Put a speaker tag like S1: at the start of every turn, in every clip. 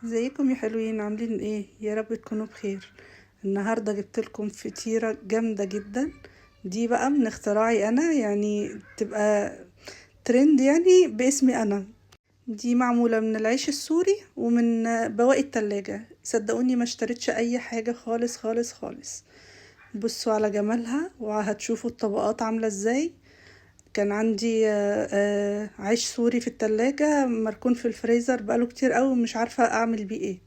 S1: ازيكم يا حلوين؟ عاملين ايه؟ يا رب تكونوا بخير. النهارده جبت لكم فطيره جامده جدا. دي بقى من اختراعي انا، يعني تبقى ترند يعني باسمي انا. دي معموله من العيش السوري ومن بواقي التلاجة. صدقوني ما اشتريتش اي حاجه خالص خالص خالص. بصوا على جمالها وهتشوفوا الطبقات عامله ازاي. كان عندي عيش سوري في التلاجة مركون في الفريزر بقاله كتير قوي، مش عارفه اعمل بيه ايه.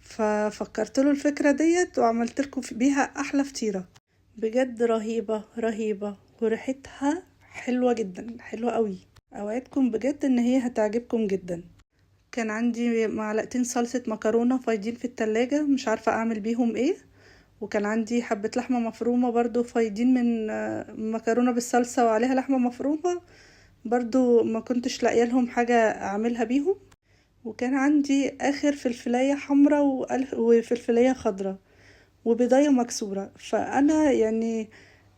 S1: ففكرت له الفكرة ديت وعملت لكم بيها احلى فطيرة. بجد رهيبة رهيبة، وريحتها حلوة جدا، حلوة قوي. اوعدكم بجد ان هي هتعجبكم جدا. كان عندي معلقتين صلصة مكرونة فايضين في التلاجة، مش عارفة اعمل بيهم ايه. وكان عندي حبة لحمة مفرومة برضو فايضين من مكرونة بالصلصة وعليها لحمة مفرومة. برضو ما كنتش لاقيه لهم حاجة اعملها بيهم. وكان عندي اخر فلفلاية حمرا وفلفلاية خضرا وبيضاية مكسورة، فانا يعني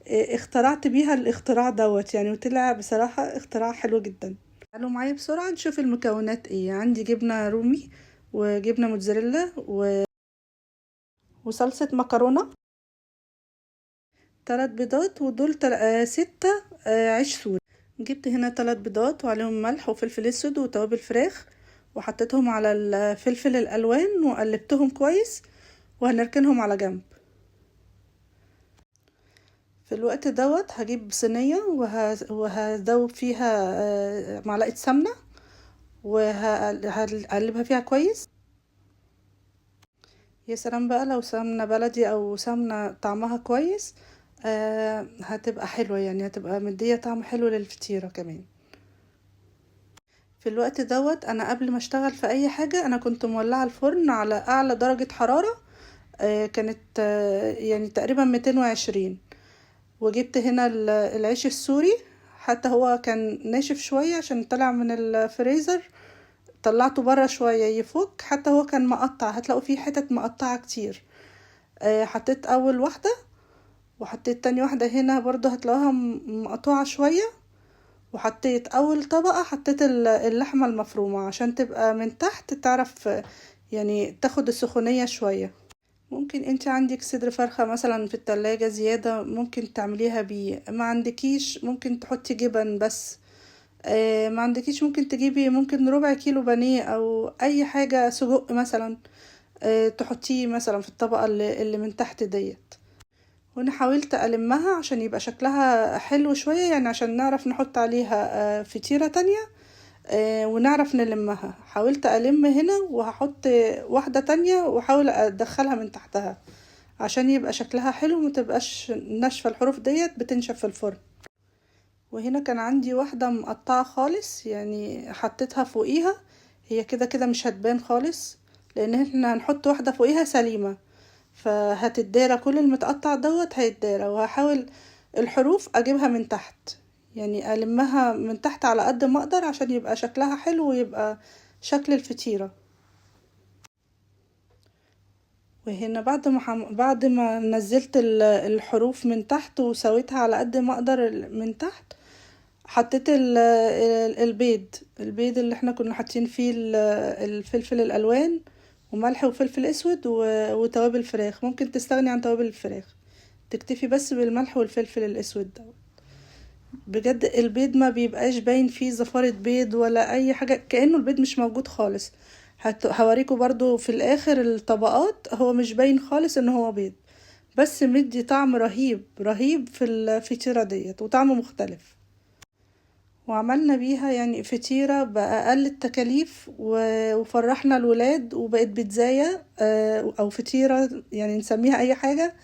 S1: اخترعت بيها الاختراع دوت يعني، وطلع بصراحة اختراع حلو جدا. تعالوا معايا بسرعة نشوف المكونات ايه. عندي جبنة رومي وجبنة موتزاريلا وصلصة مكرونة، 3 بيضات، ودول 6 عيش سوري. جبت هنا 3 بيضات وعليهم ملح وفلفل اسود وتوابل فراخ، وحطيتهم على الفلفل الالوان وقلبتهم كويس، وهنركنهم على جنب. في الوقت دوت هجيب صينية وهدوب فيها معلقة سمنة، وهقلبها فيها كويس. يا سلام بقى لو سمنة بلدي او سمنة طعمها كويس، هتبقى حلوة يعني، هتبقى مدية طعم حلو للفطيرة كمان. في الوقت دوت انا قبل ما اشتغل في اي حاجة انا كنت مولعة الفرن على اعلى درجة حرارة. كانت يعني تقريبا 220. وجبت هنا العيش السوري، حتى هو كان ناشف شوية عشان طلع من الفريزر. طلعته برا شوية يفك، حتى هو كان مقطع، هتلاقوا فيه حتت مقطعة كتير. حطيت اول واحدة وحطيت تاني واحدة هنا برضو هتلاقوها مقطوعة شوية. وحطيت اول طبقة حطيت اللحمة المفرومة عشان تبقى من تحت تعرف يعني تاخد السخونية شوية. ممكن انت عندك صدر فرخة مثلا في التلاجة زيادة ممكن تعمليها بيه، ما عندكيش ممكن تحطي جبن بس. ما عندكيش ممكن تجيبي ممكن ربع كيلو بانيه او اي حاجة، سجق مثلا. تحطيه مثلا في الطبقة اللي من تحت ديت. وانا حاولت المها عشان يبقى شكلها حلو شوية، يعني عشان نعرف نحط عليها فطيرة تانية. ونعرف نلمها. حاولت ألم هنا وهحط واحدة تانية واحاول ادخلها من تحتها عشان يبقى شكلها حلو، متبقاش ناشفة، الحروف ديت بتنشف في الفرن. وهنا كان عندي واحدة مقطعة خالص يعني حطيتها فوقيها. هي كده كده مش هتبان خالص، لان احنا هنحط واحدة فوقيها سليمة، فهتتدارى كل المتقطع دوت هيتدارى. وهحاول الحروف اجيبها من تحت، يعني المها من تحت على قد ما اقدر عشان يبقى شكلها حلو ويبقى شكل الفطيرة. وهنا بعد ما نزلت الحروف من تحت وسويتها على قد ما اقدر من تحت، حطيت البيض اللي احنا كنا حاطين فيه الفلفل الالوان وملح وفلفل اسود وتوابل فراخ. ممكن تستغني عن توابل الفراخ، تكتفي بس بالملح والفلفل الاسود ده. بجد البيض ما بيبقاش باين فيه زفارة بيض ولا اي حاجة، كأنه البيض مش موجود خالص. هوريكم برضو في الاخر الطبقات، هو مش باين خالص ان هو بيض، بس مدي طعم رهيب رهيب في الفطيرة ديت وطعم مختلف. وعملنا بيها يعني فطيرة بأقل التكاليف وفرحنا الولاد، وبقت بيتزاية أو فطيرة يعني نسميها أي حاجة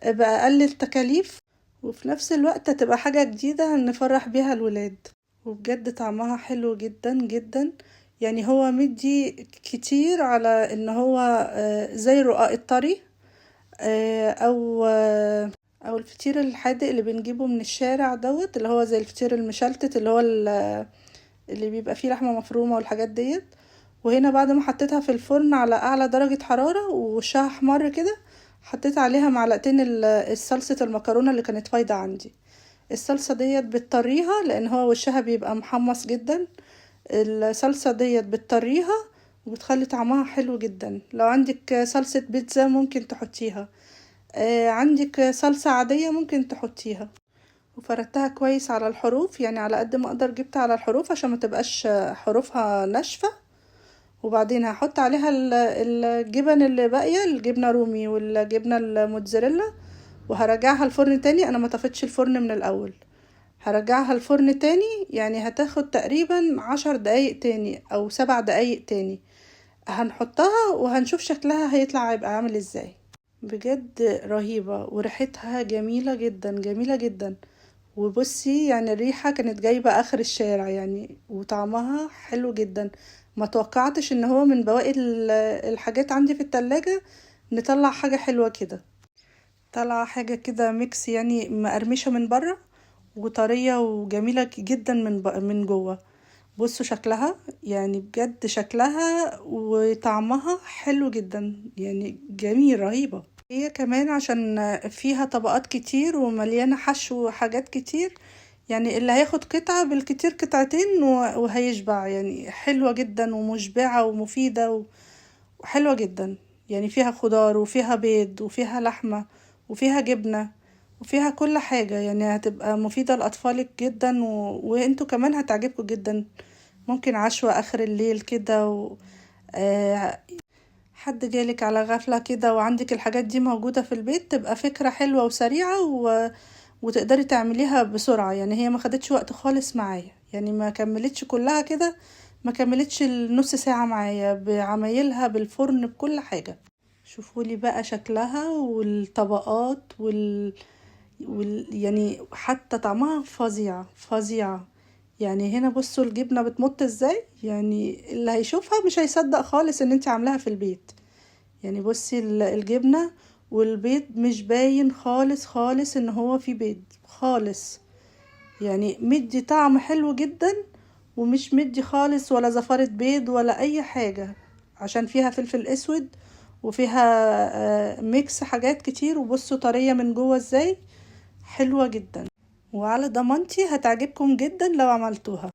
S1: بأقل التكاليف، وفي نفس الوقت تبقى حاجة جديدة نفرح بيها الولاد. وبجد طعمها حلو جدا جدا، يعني هو مدي كتير على ان هو زي الرقاق الطري، او الفطير الحادق اللي بنجيبه من الشارع دوت، اللي هو زي الفطير المشلتت اللي هو اللي بيبقى فيه لحمة مفرومة والحاجات ديت. وهنا بعد ما حطيتها في الفرن على اعلى درجة حرارة ووشها احمر كده، حطيت عليها معلقتين الصلصة المكرونة اللي كانت فايضة عندي. الصلصة ديت بتطريها لان هو وشها بيبقى محمص جدا. الصلصة ديت بتطريها وبتخلي طعمها حلو جدا. لو عندك صلصة بيتزا ممكن تحطيها، عندك صلصة عادية ممكن تحطيها. وفردتها كويس على الحروف، يعني على قد ما اقدر جبت على الحروف عشان ما تبقاش حروفها ناشفة. وبعدين هحط عليها الجبن اللي باقيه، الجبنه رومي والجبنه الموتزاريلا، وهرجعها الفرن تاني. انا ما طفتش الفرن من الاول، هرجعها الفرن تاني، يعني هتاخد تقريبا 10 دقايق تاني او 7 دقايق تاني. هنحطها وهنشوف شكلها هيطلع هيبقى عامل ازاي. بجد رهيبة وريحتها جميلة جدا جميلة جدا. وبصي يعني الريحة كانت جايبة اخر الشارع يعني، وطعمها حلو جدا. ما توقعتش ان هو من بواقي الحاجات عندي في التلاجة نطلع حاجة حلوة كده. طلع حاجة كده ميكس، يعني مقرمشة من بره وطرية وجميلة جدا من جوه. بصوا شكلها، يعني بجد شكلها وطعمها حلو جدا، يعني جميل رهيبة. هي كمان عشان فيها طبقات كتير ومليانة حشو وحاجات كتير، يعني اللي هياخد قطعة بالكتير قطعتين وهيشبع. يعني حلوة جدا ومشبعة ومفيدة وحلوة جدا. يعني فيها خضار وفيها بيض وفيها لحمة وفيها جبنة وفيها كل حاجة، يعني هتبقى مفيدة لأطفالك جدا وانتوا كمان هتعجبكم جدا. ممكن عشوة آخر الليل كده آه، حد جالك على غفلة كده وعندك الحاجات دي موجودة في البيت، تبقى فكرة حلوة وسريعة وتقدري تعمليها بسرعة. يعني هي ما خدتش وقت خالص معايا، يعني ما كملتش كلها كده، ما كملتش النص ساعة معايا بعمايلها بالفرن بكل حاجة. شوفولي بقى شكلها والطبقات يعني حتى طعمها فظيع فظيع. يعني هنا بصوا الجبنة بتمط ازاي، يعني اللي هيشوفها مش هيصدق خالص ان انت عاملاها في البيت. يعني بصي الجبنة والبيض مش باين خالص خالص ان هو في بيض خالص. يعني مدي طعم حلو جدا، ومش مدي خالص ولا زفارة بيض ولا اي حاجة، عشان فيها فلفل اسود وفيها ميكس حاجات كتير. وبصوا طرية من جوه ازاي، حلوة جدا. وعلى ضمانتي هتعجبكم جدا لو عملتوها.